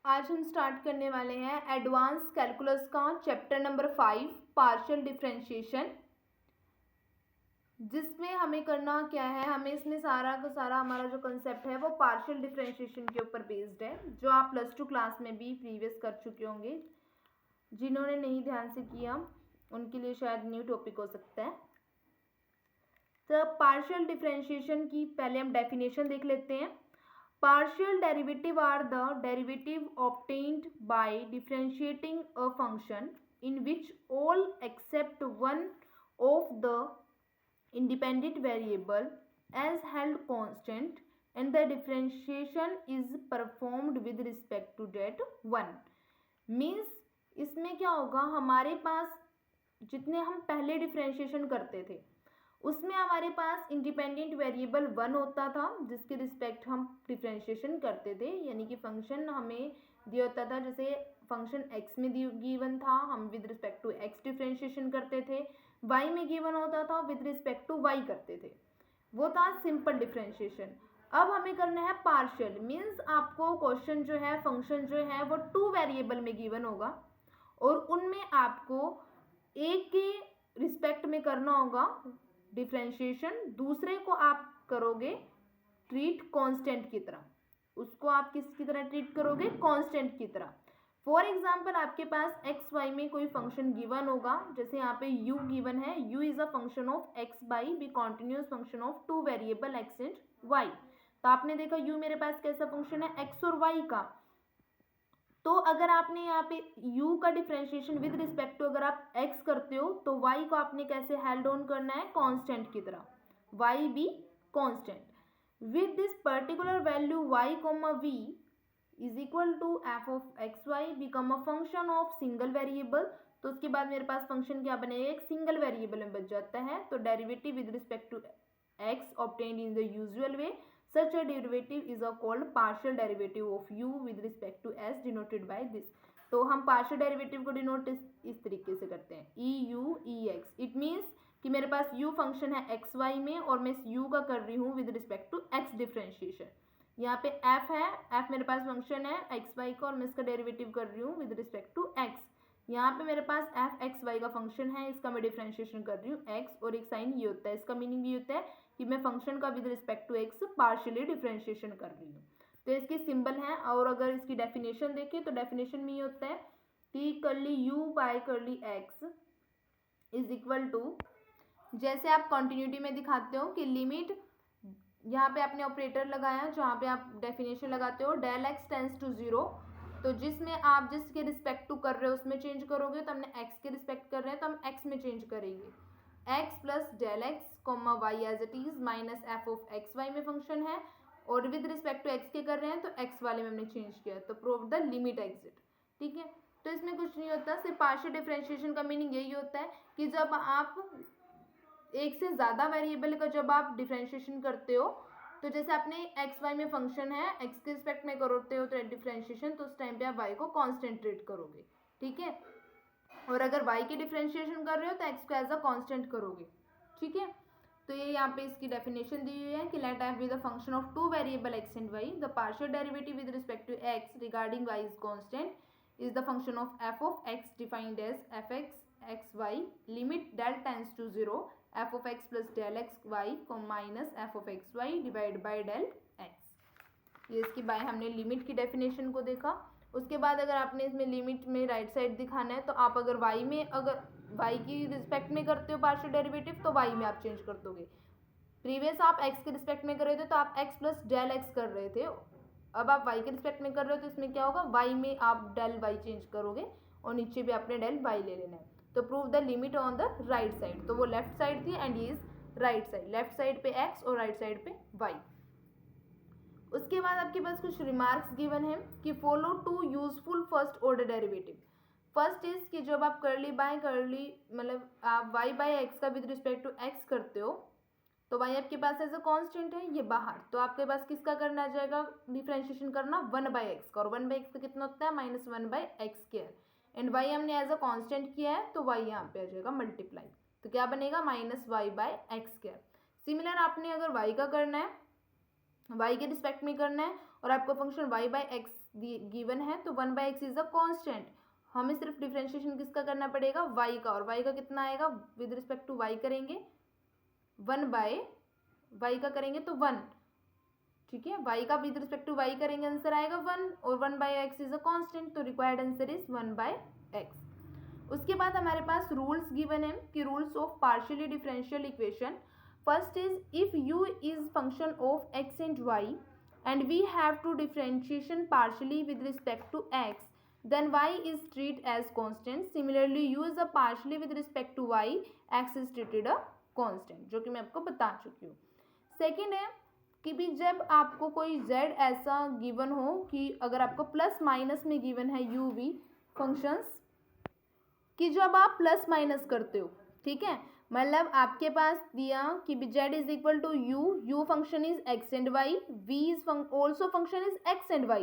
आज हम स्टार्ट करने वाले हैं एडवांस कैलकुलस का चैप्टर नंबर 5 पार्शियल डिफरेंशिएशन, जिसमें हमें करना क्या है, हमें इसमें सारा का सारा हमारा जो कंसेप्ट है वो पार्शियल डिफरेंशिएशन के ऊपर बेस्ड है, जो आप +2 क्लास में भी प्रीवियस कर चुके होंगे। जिन्होंने नहीं ध्यान से किया उनके लिए शायद न्यू टॉपिक हो सकता है। तो पार्शियल डिफरेंशिएशन की पहले हम डेफिनेशन देख लेते हैं। Partial derivative are the derivative obtained by differentiating a function in which all except one of the independent variable is held constant and the differentiation is performed with respect to that one. Means इसमें क्या होगा, हमारे पास जितने हम पहले differentiation करते थे उसमें हमारे पास इंडिपेंडेंट वेरिएबल 1 होता था जिसके रिस्पेक्ट हम डिफरेंशिएशन करते थे, यानी कि फंक्शन हमें दिया होता था, जैसे फंक्शन x में गिवन था हम with respect to x differentiation करते थे, y में गिवन होता था विद रिस्पेक्ट टू y करते थे, वो था सिंपल डिफरेंशिएशन। अब हमें करना है पार्शियल, मीन्स आपको क्वेश्चन जो है फंक्शन जो है वो 2 वेरिएबल में गिवन होगा और उनमें आपको एक के रिस्पेक्ट में करना होगा डिफरेंशिएशन, दूसरे को आप करोगे ट्रीट कांस्टेंट की तरह, उसको आप किसकी तरह ट्रीट करोगे, कांस्टेंट की तरह। फॉर एग्जांपल आपके पास एक्स वाई में कोई फंक्शन गिवन होगा, जैसे यहाँ पे u गिवन है, u is a function of X by be continuous function of 2 variable X and Y. तो आपने देखा u मेरे पास कैसा फंक्शन है, एक्स और वाई का। तो अगर आपने यहाँ पे u का डिफरेंशिएशन विद रिस्पेक्ट टू अगर आप x करते हो तो y को आपने कैसे हेल्ड ऑन करना है, कांस्टेंट की तरह, y भी constant. With this particular value y, v is equal to F of X Y become a function of single variable. तो उसके बाद मेरे पास फंक्शन क्या बनेगा, एक सिंगल वेरिएबल में बच जाता है। तो derivative with respect to x obtained in the usual way, such a derivative is called partial derivative of u with respect to s denoted by this। तो हम पार्शियल डेरिवेटिव को डिनोट इस तरीके से करते हैं, E U E X. It means कि मेरे पास u फंक्शन है एक्स वाई में और मैं इस u का कर रही हूँ with respect to x differentiation. यहाँ पे f है, f मेरे पास फंक्शन है एक्स वाई का और मैं इसका डेरिवेटिव कर रही हूँ विद रिस्पेक्ट टू x। यहाँ पे मेरे पास एफ एक्स वाई का फंक्शन है, इसका मैं डिफरेंशिएशन कर रही हूँ x, और एक साइन ये होता है। इसका मीनिंग ये होता है कि मैं फंक्शन का with respect to x partially differentiation कर रही हूँ। तो इसके सिंबल हैं, और अगर इसकी डेफिनेशन देखें तो डेफिनेशन में ये होता है कि curly u by curly x is equal to, जैसे आप कॉन्टिन्यूटी में दिखाते हो कि लिमिट, यहाँ पे आपने ऑपरेटर लगाया जहाँ पे आप डेफिनेशन लगाते हो डेल x टेंस टू 0, तो जिसमें आप जिसके रिस्पेक्ट टू कर रहे हो उसमें चेंज करोगे, तो हमने x के रिस्पेक्ट कर रहे हैं तो हम x में चेंज करेंगे, x plus del X comma Y as it is minus F of X Y में फंक्शन है, और विद रिस्पेक्ट टू x के कर रहे हैं तो x वाले में हमने चेंज किया, तो प्रूव द लिमिट एग्जिट। ठीक है, तो इसमें कुछ नहीं होता, सिर्फ पार्शियल डिफरेंशिएशन का मीनिंग यही होता है कि जब आप एक से ज़्यादा वेरिएबल का जब आप डिफरेंशिएशन करते हो, तो जैसे आपने एक्स वाई में फंक्शन है एक्स के रिस्पेक्ट में करते हो तो डिफरेंशिएशन, तो उस टाइम पे आप वाई को कांस्टेंट ट्रीट करोगे। ठीक है, और अगर वाई की डिफरेंशिएशन कर रहे हो तो एक्स को एज अ कांस्टेंट करोगे। ठीक है, तो ये यहाँ पे इसकी डेफिनेशन दी हुई है कि let F be the function of 2 variable X and Y, the partial derivative with respect to X regarding Y is constant is the function of F of X defined as F X X Y limit del tends to 0 F of X plus del X Y को minus F of X Y divide by del X. ये इसकी bye हमने limit की definition को देखा। उसके बाद अगर आपने इसमें लिमिट में राइट साइड दिखाना है तो आप अगर y में, अगर y की रिस्पेक्ट में करते हो पार्शियल डेरिवेटिव तो y में आप चेंज कर दोगे। प्रीवियस आप x के रिस्पेक्ट में कर रहे थे तो आप x प्लस डेल एक्स कर रहे थे, अब आप y के रिस्पेक्ट में कर रहे हो तो इसमें क्या होगा, y में आप डेल y चेंज करोगे और नीचे भी आपने डेल y ले लेना है। तो prove the limit on the right side, तो वो लेफ्ट साइड थी एंड ये is right side, left side पे x और राइट साइड पे y। उसके बाद आपके पास कुछ रिमार्क्स गिवन है कि follow to useful first order derivative. First is कि जब आप करली बाय करली मतलब आप y बाय एक्स का विद रिस्पेक्ट टू x करते हो तो y आपके पास एज अ कांस्टेंट है, ये बाहर, तो आपके पास किसका करना आ जाएगा डिफरेंशिएशन करना 1 बाय एक्स का, और 1 बाय एक्स का कितना होता है minus 1 by X square, and y हमने एज अ कांस्टेंट किया है तो y यहाँ पे आ जाएगा मल्टीप्लाई, तो क्या बनेगा minus Y by X square. Similar आपने अगर y का करना है, y के रिस्पेक्ट में करना है और आपका function y by X given है तो 1/x इज अ कांस्टेंट। हमें सिर्फ डिफरेंशिएशन किसका करना पड़ेगा, y का, और y का कितना आएगा विद रिस्पेक्ट टू y करेंगे 1/y का करेंगे तो 1, ठीक है, y का विद रिस्पेक्ट टू y करेंगे आंसर आएगा 1, और 1/x इज अ कांस्टेंट, तो रिक्वायर्ड आंसर इज 1/x। उसके बाद हमारे पास रूल्स गिवन है कि rules of partially differential equation. First is if u is function of x and y and we have to differentiation partially with respect to x, then y is treated as constant. Similarly u is a partially with respect to y, x is treated a constant, जो कि मैं आपको बता चुकी हूँ। Second है कि भी जब आपको कोई z ऐसा गिवन हो कि अगर आपको प्लस माइनस में गिवन है u v फंक्शंस कि जब आप प्लस माइनस करते हो, ठीक है, मतलब आपके पास दिया कि z is equal to u function is x and y, v is also function is x and y,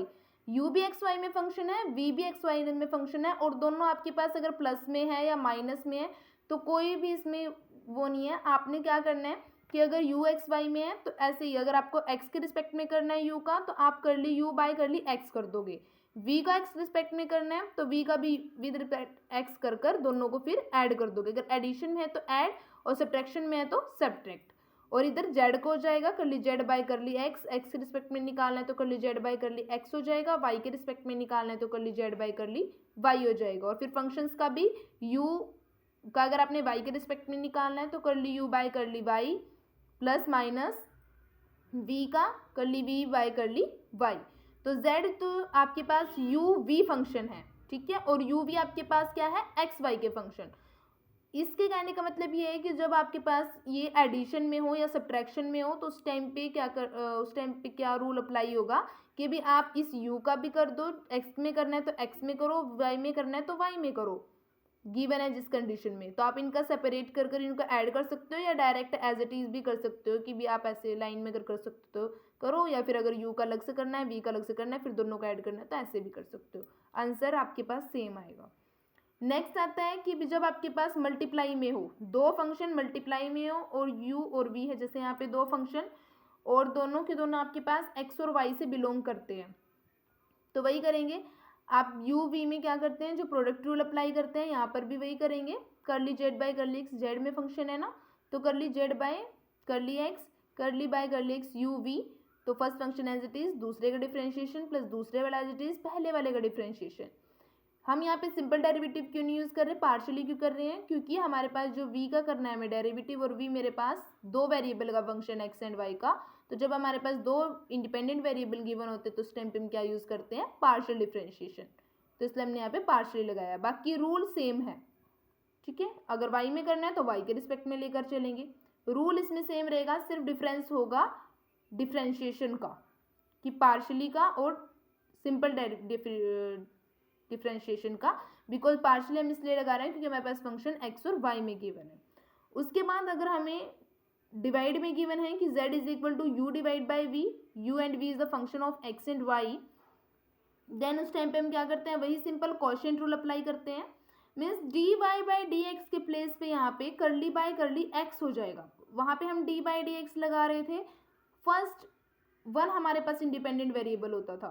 u भी x y में फंक्शन है, v भी x y में फंक्शन है, और दोनों आपके पास अगर प्लस में है या माइनस में है तो कोई भी इसमें वो नहीं है। आपने क्या करना है कि अगर u x y में है तो ऐसे ही अगर आपको x के रिस्पेक्ट में करना है u का तो आप कर ली u बाय कर ली x कर दोगे, v का x रिस्पेक्ट में करना है तो v का भी विद रिस्पेक्ट x कर कर दोनों को फिर ऐड कर दोगे। अगर एडिशन में है तो ऐड और सब्ट्रैक्शन में है तो सब्ट्रैक्ट, और इधर z को हो जाएगा कर ली z बाय कर ली x, x के रिस्पेक्ट में निकालना है तो कर ली z बाय कर ली x हो जाएगा, y के रिस्पेक्ट में निकालना है तो कर ली z बाय कर ली y हो जाएगा। और फिर फंक्शंस का भी u का अगर आपने y के रिस्पेक्ट में निकालना है तो कर ली u बाय कर ली y प्लस माइनस v का कर ली v बाय कर ली y। तो z तो आपके पास u v फंक्शन है, ठीक है, और u v आपके पास क्या है x y के फंक्शन। इसके कहने का मतलब ये है कि जब आपके पास ये एडिशन में हो या सब्ट्रैक्शन में हो तो उस टाइम पे क्या रूल अप्लाई होगा कि भी आप इस u का भी कर दो, x में करना है तो x में करो, y में करना है तो y में करो, गिवन है जिस कंडीशन में। तो आप इनका सेपरेट कर कर इनको ऐड कर सकते हो या डायरेक्ट एज इट इज भी कर सकते हो कि भी आप ऐसे लाइन में कर सकते हो करो, या फिर अगर u का अलग से करना है v का अलग से करना है फिर दोनों का ऐड करना है तो ऐसे भी कर सकते हो, आंसर आपके पास सेम आएगा। नेक्स्ट आता है कि जब आपके पास मल्टीप्लाई में हो, दो फंक्शन मल्टीप्लाई में हो और u और v है, जैसे यहाँ पे दो फंक्शन और दोनों के दोनों आपके पास x और y से बिलोंग करते हैं, तो वही करेंगे आप u v में क्या करते हैं जो प्रोडक्ट रूल अप्लाई करते हैं, यहाँ पर भी वही करेंगे, कर ली z बाय कर ली x, z में फंक्शन है ना तो कर ली z बाय कर ली x, कर ली बाय कर ली x u v, तो first function as it is, दूसरे का डिफरेंशिएशन प्लस दूसरे वाला एज इट इज पहले वाले का डिफरेंशिएशन। हम यहाँ पे सिंपल डेरिवेटिव क्यों नहीं यूज़ कर रहे, पार्शियली क्यों कर रहे हैं, क्योंकि हमारे पास जो v का करना है हमें डेरिवेटिव और v मेरे पास दो वेरिएबल का फंक्शन x एंड y का, तो जब हमारे पास दो इंडिपेंडेंट वेरिएबल गिवन होते हैं तो उस टाइम पे हम क्या यूज़ करते हैं पार्शियल डिफरेंशिएशन, तो इसलिए हमने यहाँ पे पार्शियली लगाया। बाकी रूल सेम है, ठीक है, अगर y में करना है तो y के रिस्पेक्ट में लेकर चलेंगे, रूल इसमें सेम रहेगा, सिर्फ डिफरेंस होगा डिफरेंशिएशन का कि पार्शियली का और सिंपल डिफरेंशिएशन का, बिकॉज पार्शियली हम इसलिए लगा रहे हैं क्योंकि हमारे पास फंक्शन x और y में गिवन है। उसके बाद अगर हमें डिवाइड में गिवन है कि z is equal to u divide by v, u and v is the function of x and y, then उस टाइम पे हम क्या करते हैं वही सिंपल क्वोशिएंट रूल अप्लाई करते हैं, मीन्स dy बाई dx के प्लेस पे यहाँ पे करली बाय करली x हो जाएगा, वहाँ पे हम d बाई dx लगा रहे थे, फर्स्ट वन हमारे पास इंडिपेंडेंट वेरिएबल होता था,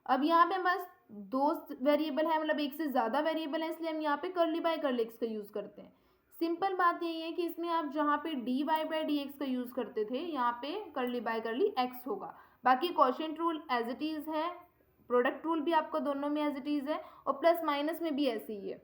अब यहाँ पे बस दो वेरिएबल है, मतलब एक से ज़्यादा वेरिएबल है, इसलिए हम यहाँ पे करली बाय करली x का यूज़ करते हैं। सिंपल बात यही है कि इसमें आप जहाँ पे dy बाई dx का यूज़ करते थे यहाँ पे करली बाय करली x होगा। बाकी quotient rule as it is है, प्रोडक्ट रूल भी आपका दोनों में एज इट इज़ है, और प्लस माइनस में भी ऐसे ही है,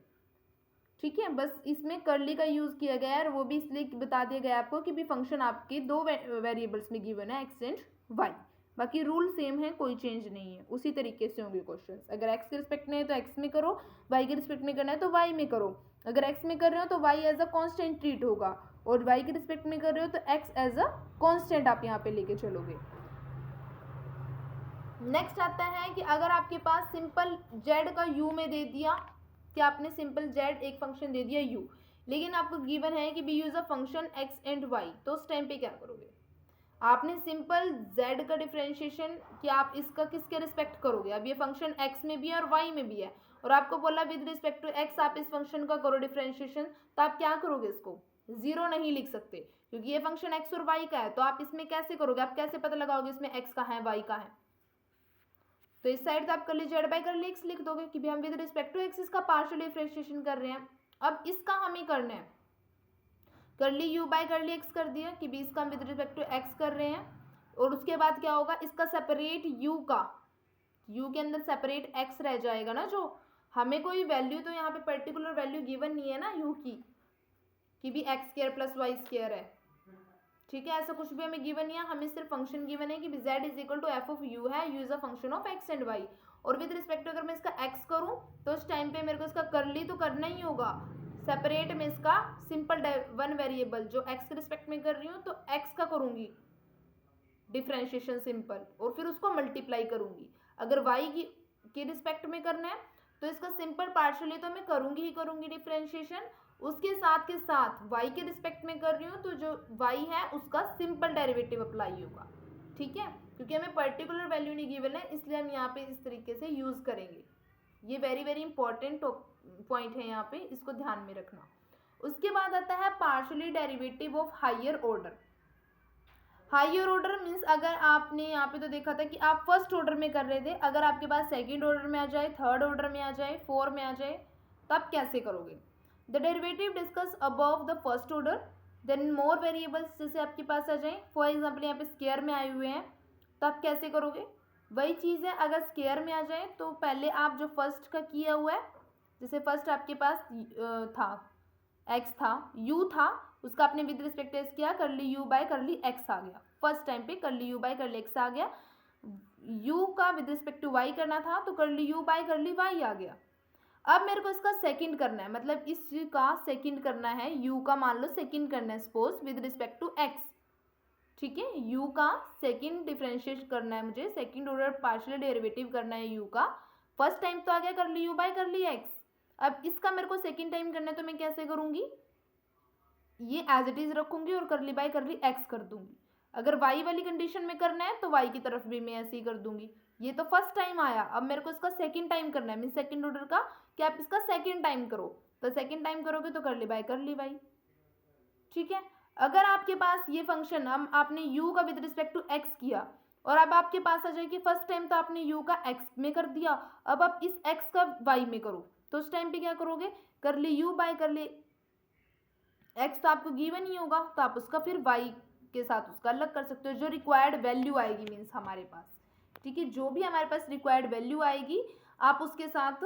ठीक है, बस इसमें करली का यूज़ किया गया है और वो भी इसलिए बता दिया गया आपको कि भी फंक्शन आपके दो वेरिएबल्स में गिवन है x एंड y, बाकी रूल सेम है, कोई चेंज नहीं है, उसी तरीके से होंगे क्वेश्चंस। अगर x के रिस्पेक्ट में है तो x में करो, y के रिस्पेक्ट में करना है तो y में करो, अगर x में कर रहे हो तो y as a constant treat होगा, और y के रिस्पेक्ट में कर रहे हो तो x एज अ कांस्टेंट आप यहाँ पे लेके चलोगे। नेक्स्ट आता है कि अगर आपके पास सिंपल z का u में दे दिया कि आपने सिंपल z एक फंक्शन दे दिया u, लेकिन आपको गिवन है कि B use a function x and y, तो उस टाइम पे क्या करोगे, आपने सिंपल z का डिफरेंशिएशन कि आप इसका किसके रिस्पेक्ट करोगे, अब ये फंक्शन x में भी है और y में भी है, और आपको बोला विद रिस्पेक्ट टू x आप इस फंक्शन का करो डिफरेंशिएशन, तो आप क्या करोगे, इसको जीरो नहीं लिख सकते क्योंकि ये फंक्शन x और y का है, तो आप इसमें कैसे करोगे, आप कैसे पता लगाओगे इसमें x का है y का है, तो इस साइड तो आप कर ली जेड बाई कर ली एक्स लिख दोगे कि भाई हम विद रिस्पेक्ट टू एक्स इसका पार्शियल डिफरेंशिएशन कर रहे हैं। अब इसका हमें करना है, कर ली यू बाई कर ली एक्स कर दिया कि भी इसका हम विद रिस्पेक्ट टू एक्स कर रहे हैं, और उसके बाद क्या होगा, इसका सेपरेट यू का, यू के अंदर सेपरेट एक्स रह जाएगा ना, जो हमें कोई वैल्यू तो यहाँ पे पर्टिकुलर वैल्यू गिवन नहीं है ना यू की कि भी X square plus Y square है, ठीक है, ऐसा कुछ भी हमें गिवन नहीं है, हमें सिर्फ फंक्शन गिवन है कि z is equal to F of U है, U is a function of X and Y, और विद रिस्पेक्ट टू अगर मैं इसका x करूं तो उस टाइम पे मेरे को इसका करली तो करना ही होगा, सेपरेट में इसका सिंपल वन वेरिएबल जो x के रिस्पेक्ट में कर रही हूँ तो x का करूंगी डिफ्रेंशिएशन सिंपल, और फिर उसको मल्टीप्लाई करूंगी। अगर y की रिस्पेक्ट में करना है तो इसका सिंपल पार्शियली तो मैं करूंगी ही करूंगी डिफ्रेंशिएशन, उसके साथ के साथ y के रिस्पेक्ट में कर रही हूँ तो जो y है उसका सिंपल डेरिवेटिव अप्लाई होगा, ठीक है, क्योंकि हमें पर्टिकुलर वैल्यू नहीं गिवन है इसलिए हम यहाँ पे इस तरीके से यूज करेंगे। ये वेरी वेरी इंपॉर्टेंट पॉइंट है, यहाँ पे इसको ध्यान में रखना। उसके बाद आता है partially derivative of higher order. Higher order means अगर आपने यहाँ पे तो देखा था कि आप फर्स्ट ऑर्डर में कर रहे थे, अगर आपके पास सेकंड ऑर्डर में आ जाए, थर्ड ऑर्डर में आ जाए, फोर में आ जाए, तब कैसे करोगे। The derivative discuss above the first order, then more variables जैसे आपके पास आ जाए, फॉर एग्जाम्पल यहाँ पे स्क्वायर में आए हुए हैं, तब कैसे करोगे। वही चीज़ है, अगर स्क्वायर में आ जाए तो पहले आप जो फर्स्ट का किया हुआ है, जैसे फर्स्ट आपके पास था x था, u था, उसका आपने विद रिस्पेक्ट एक्स किया, कर ली u बाय कर ली x आ गया, फर्स्ट टाइम पे कर ली u बाय कर ली x आ गया, u का विद रिस्पेक्ट टू y करना था तो कर ली u बाय कर ली y आ गया। अब मेरे को इसका सेकंड करना है, मतलब इस का सेकंड करना है, u का मान लो सेकंड करना है suppose with respect to x, ठीक है, u का सेकंड डिफरेंशिएट करना है मुझे, सेकंड ऑर्डर पार्शियल डेरिवेटिव करना है u का। फर्स्ट टाइम तो आ गया कर ली u बाय कर ली x, अब इसका मेरे को सेकंड टाइम करना है तो मैं कैसे करूंगी, ये एज इट इज रखूंगी और कर ली बाय कर ली x कर दूंगी। अगर y वाली कंडीशन में करना है तो y की तरफ भी मैं ऐसे ही कर दूंगी। ये तो फर्स्ट टाइम आया, अब मेरे को इसका सेकंड टाइम करना है, मीन सेकंड ऑर्डर का कि आप इसका सेकंड टाइम करो, तो सेकंड टाइम करोगे तो कर ली बाय कर ली y, ठीक है। अगर आपके पास ये फंक्शन हम आपने u का विद रिस्पेक्ट टू x किया और अब आपके पास आ जाए कि फर्स्ट टाइम तो आपने u का x में कर दिया, अब आप इस x का y में करो, तो उस टाइम पे क्या करोगे, कर ली u बाय कर ली x, तो आपको गिवन ही होगा तो आप उसका फिर y के साथ उसका अलग कर सकते हो, जो रिक्वायर्ड वैल्यू आएगी मीन्स हमारे पास, ठीक है, जो भी हमारे पास रिक्वायर्ड वैल्यू आएगी आप उसके साथ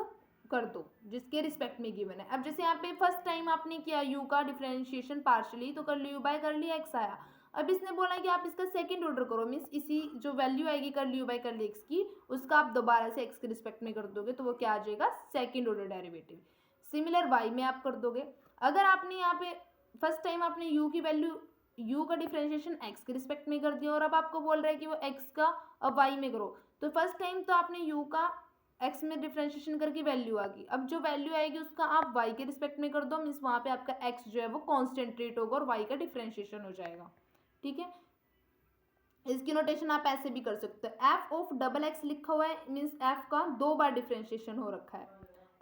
कर दो जिसके रिस्पेक्ट में गिवन है। अब जैसे यहाँ पे फर्स्ट टाइम आपने किया u का डिफरेंशिएशन पार्शियली तो कर ली u बाय कर ली x आया, अब इसने बोला कि आप इसका सेकंड ऑर्डर करो, मीन्स इसी जो वैल्यू आएगी कर ली u बाय कर ली x की, उसका आप दोबारा से x के रिस्पेक्ट में कर दोगे तो वो क्या आ जाएगा, second order derivative. Similar y में आप कर दोगे, अगर आपने यहाँ पे फर्स्ट टाइम आपने u की वैल्यू u का डिफरेंशिएशन x के रिस्पेक्ट में कर दिया और अब आपको बोल रहा है कि वो x का अब y में करो, तो फर्स्ट टाइम तो आपने u का x में डिफरेंशिएशन करके वैल्यू आ गई, अब जो वैल्यू आएगी उसका आप y के रिस्पेक्ट में कर दो, मीन्स वहाँ पे आपका x जो है वो कॉन्स्टेंट्रेट होगा और y का डिफरेंशिएशन हो जाएगा, ठीक है। इसकी नोटेशन आप ऐसे भी कर सकते हो, एफ ऑफ डबल एक्स लिखा हुआ है मीन्स एफ का दो बार डिफरेंशिएशन हो रखा है,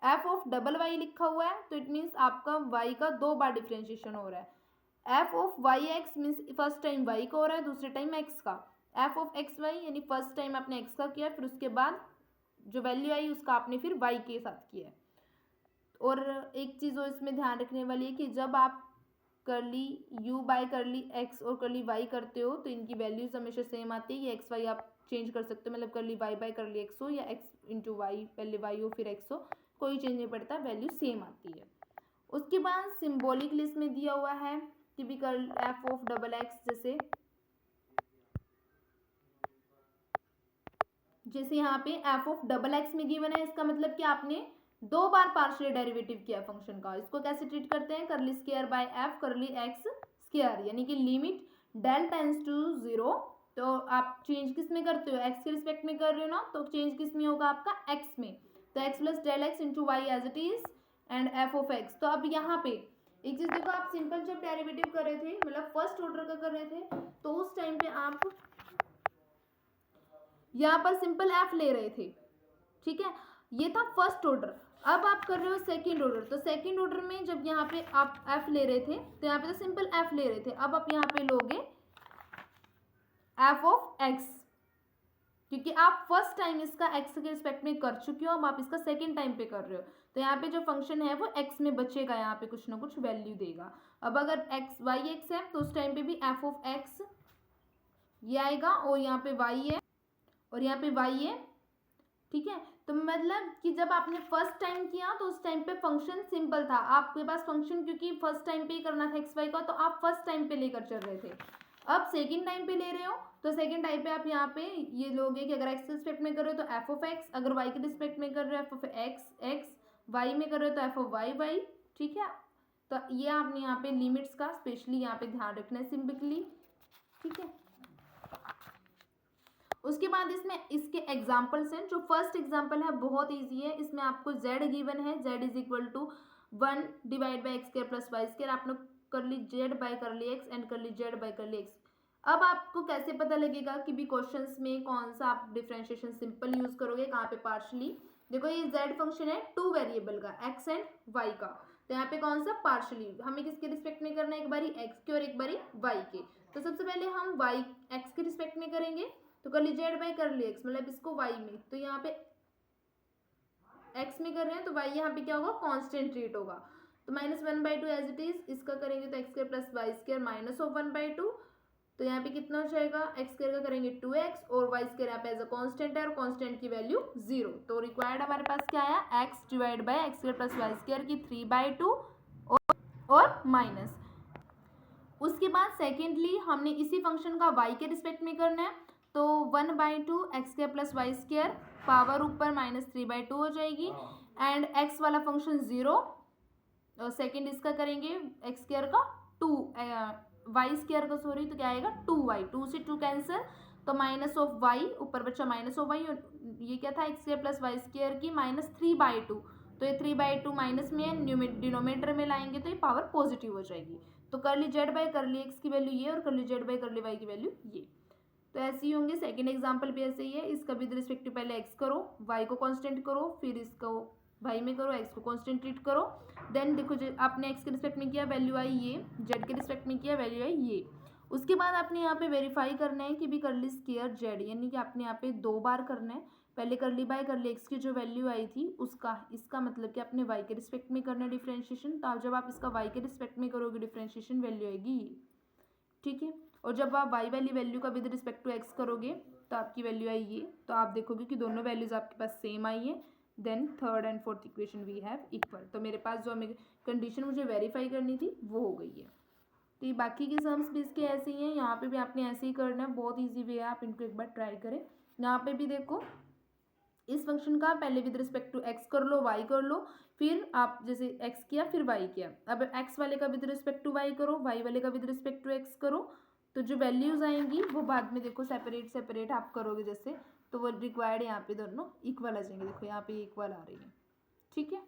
एफ ऑफ डबल वाई लिखा हुआ है तो इट मीन्स आपका y का दो बार डिफरेंशिएशन हो रहा है, F of Y X means first time y का हो रहा है, दूसरे टाइम x का, एफ ऑफ एक्स वाई यानी फर्स्ट टाइम आपने x का किया, फिर उसके बाद जो वैल्यू आई उसका आपने फिर y के साथ किया है। और एक चीज़ और इसमें ध्यान रखने वाली है कि जब आप कर ली u बाय कर ली x और कर ली y करते हो तो इनकी वैल्यूज हमेशा सेम आती है, ये एक्स वाई आप चेंज कर सकते हो, मतलब कर ली y बाय कर ली x हो या x इंटू वाई, पहले y हो फिर x हो, कोई चेंज नहीं पड़ता, वैल्यू सेम आती है। उसके बाद सिम्बॉलिक लिस्ट में दिया हुआ है typical F of double x, जैसे यहाँ पे एफ ऑफ डबल एक्स में गिवन है, इसका मतलब कि आपने दो बार पार्शियल डेरिवेटिव किया फंक्शन का, इसको कैसे ट्रीट करते हैं, कर ली स्क्वायर बाय एफ कर ली एक्स स्क्वायर, यानी कि लिमिट डेल टेंड्स टू 0, तो आप चेंज किस में करते हो, एक्स के रिस्पेक्ट में कर रहे हो ना, तो चेंज किस में होगा आपका एक्स में, तो X plus del X into Y as it is and F of X. तो अब यहाँ पे एक चीज देखो, आप सिंपल जब डेरिवेटिव कर रहे थे मतलब फर्स्ट ऑर्डर का कर रहे थे तो उस टाइम पे आप यहाँ पर सिंपल एफ ले रहे थे, ठीक है, ये था फर्स्ट ऑर्डर। अब आप कर रहे हो सेकंड ऑर्डर, तो सेकंड ऑर्डर में जब यहाँ पे आप एफ ले रहे थे तो यहाँ पे तो सिंपल एफ ले रहे थे, अब आप यहाँ पे लोगे एफ ऑफ एक्स, क्योंकि आप फर्स्ट टाइम इसका एक्स के रिस्पेक्ट में कर चुके हो, अब आप इसका सेकेंड टाइम पे कर रहे हो, तो यहाँ पे जो फंक्शन है वो एक्स में बचेगा, यहाँ पे कुछ ना कुछ वैल्यू देगा। अब अगर एक्स वाई एक्स है तो उस टाइम पे भी एफ ऑफ एक्स ये आएगा, और यहाँ पे वाई है और यहाँ पे वाई है, ठीक है। तो मतलब कि जब आपने फर्स्ट टाइम किया तो उस टाइम पे फंक्शन सिंपल था, आपके पास फंक्शन क्योंकि फर्स्ट टाइम पे ही करना था एक्स वाई का, तो आप फर्स्ट टाइम पे लेकर चल रहे थे। अब सेकंड टाइम पे ले रहे हो तो सेकंड टाइम पे आप यहाँ पे ये लोगे कि अगर एक्स के रिस्पेक्ट में कर रहे हो तो एफ ऑफ एक्स, अगर वाई के रिस्पेक्ट में कर रहे हो F of X X, Y में कर रहे हो तो एफ ऑफ वाई वाई, ठीक है। तो ये आपने यहाँ पे लिमिट्स का स्पेशली यहाँ पे ध्यान रखना है सिंपली, ठीक है। उसके बाद इसमें इसके एग्जाम्पल्स हैं। जो फर्स्ट एग्जाम्पल है बहुत ईजी है, इसमें आपको z गिवन है, z is equal to 1 divide by X square plus Y square, आपने कर ली z बाई कर ली x एंड कर ली z बाई कर ली x। अब आपको कैसे पता लगेगा कि भी क्वेश्चंस में कौन सा आप डिफरेंशिएशन सिंपल यूज करोगे, कहाँ पे पार्शली। देखो ये z फंक्शन है 2 वेरिएबल का, x एंड y का, तो यहाँ पे कौन सा पार्शली, हमें किसके रिस्पेक्ट में करना है, एक बारी x के और एक बारी y के। तो सबसे पहले हम y x के रिस्पेक्ट में करेंगे, तो कर ली जेड बाई कर ली एक्स, मतलब इसको वाई में, तो यहाँ पे एक्स में कर रहे हैं तो वाई यहाँ पे क्या होगा, कांस्टेंट रेट होगा, तो -1/2 एज इट इज। इसका करेंगे तो X square plus Y square minus of 1/2, तो यहाँ पे कितना हो जाएगा, एक्स स्क्वायर का करेंगे 2x और वाई स्क्वायर यहाँ पे एज अ कांस्टेंट है और कांस्टेंट की वैल्यू 0, तो रिक्वायर्ड हमारे पास क्या आया, X divide by X square plus Y square की 3/2 और माइनस। उसके बाद सेकेंडली हमने इसी फंक्शन का y के रिस्पेक्ट में करना है, तो 1/2 X square plus Y square power ऊपर -3/2 हो जाएगी, एंड x वाला फंक्शन 0, और सेकेंड इसका करेंगे एक्स स्क्वायर का 2 वाई स्क्वायर का सॉरी, तो क्या आएगा 2y, 2 से 2 कैंसिल, तो माइनस ऑफ y ऊपर बच्चा माइनस ऑफ y, ये क्या था X square plus Y square की -3/2, तो ये 3/2 माइनस में है, डिनोमिनेटर में लाएंगे तो ये पावर पॉजिटिव हो जाएगी, तो कर ली जेड बाई कर ली एक्स की वैल्यू ये और कर ली जेड बाई कर ली वाई की वैल्यू ये। तो ऐसे ही होंगे, सेकेंड एग्जाम्पल भी ऐसे ही है, इसका विद रिस्पेक्ट पहले एक्स करो, वाई को कांस्टेंट करो, फिर इसको वाई में करो, एक्स को कांस्टेंट ट्रीट करो, देन देखो आपने एक्स के रिस्पेक्ट में किया वैल्यू आई ये, जेड के रिस्पेक्ट में किया वैल्यू आई ये। उसके बाद आपने यहाँ पे वेरीफाई करना है कि भी कर ली स्क्वायर जेड, यानी कि आपने यहाँ पे 2 बार करना है, पहले कर ली बाय कर ली एक्स की जो वैल्यू आई थी उसका, इसका मतलब कि आपने वाई के रिस्पेक्ट में करना है डिफ्रेंशिएशन, तो जब आप इसका वाई के रिस्पेक्ट में करोगे डिफ्रेंशिएशन वैल्यू आएगी ये, ठीक है। और जब आप वाई वाली वैल्यू का विद रिस्पेक्ट टू एक्स करोगे तो आपकी वैल्यू आई ये, तो आप देखोगे कि दोनों वैल्यूज आपके पास सेम आई है, then third and fourth equation we have equal. तो मेरे पास जो हमें कंडीशन मुझे वेरीफाई करनी थी वो हो गई है। तो ये बाकी के सम्स भी इसके ऐसे ही हैं, यहाँ पे भी आपने ऐसे ही करना है, बहुत ईजी वे है, आप इनको एक बार ट्राई करें। यहाँ पे भी देखो इस फंक्शन का पहले विद रिस्पेक्ट टू एक्स कर लो, वाई कर लो, फिर आप जैसे एक्स किया फिर वाई किया, अब एक्स वाले का विद रिस्पेक्ट टू वाई करो, वाई वाले का विद रिस्पेक्ट टू एक्स करो, तो जो वैल्यूज आएंगी वो बाद में देखो सेपरेट सेपरेट आप करोगे जैसे, तो वो रिक्वायर्ड यहाँ पे दोनों इक्वल आ जाएंगे, देखो यहाँ पे इक्वल आ रही है, ठीक है।